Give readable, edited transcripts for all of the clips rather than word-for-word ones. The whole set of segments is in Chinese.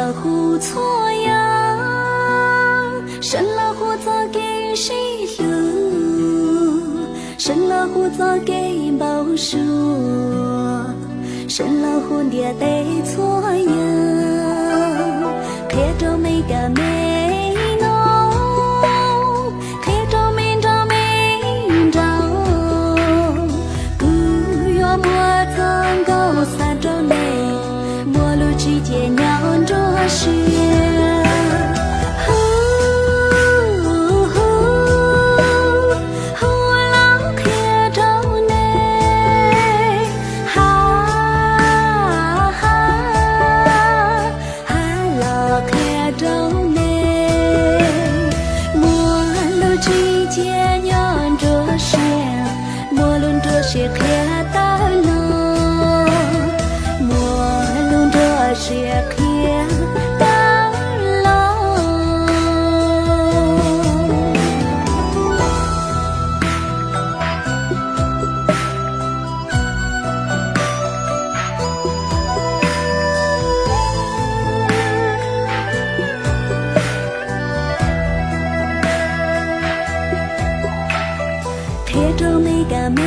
老虎错呀，生老虎早给谁路？生老虎早给报数，生老虎也得错呀，看着每个美浓，看着明着明着，古月莫曾高三着内，莫路之间娘着雪。是看到了，莫论这是看到了。看着每个美。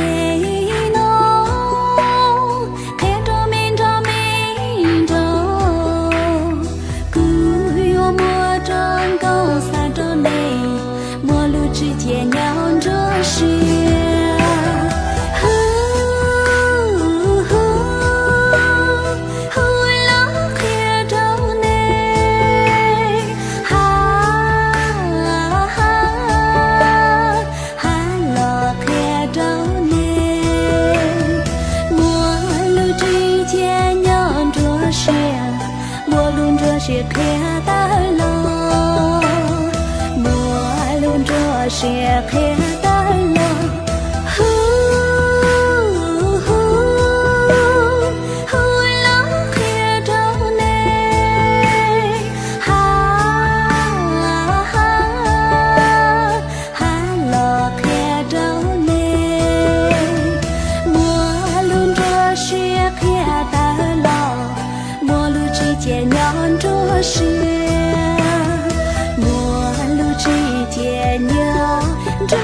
之间酿着雪，老看着你，老看着你，陌路之间酿着雪，陌路着雪看到了。是看到了，老看着你，老看着你，陌路着是看到了，陌路之间酿着雪。陌路之间酿着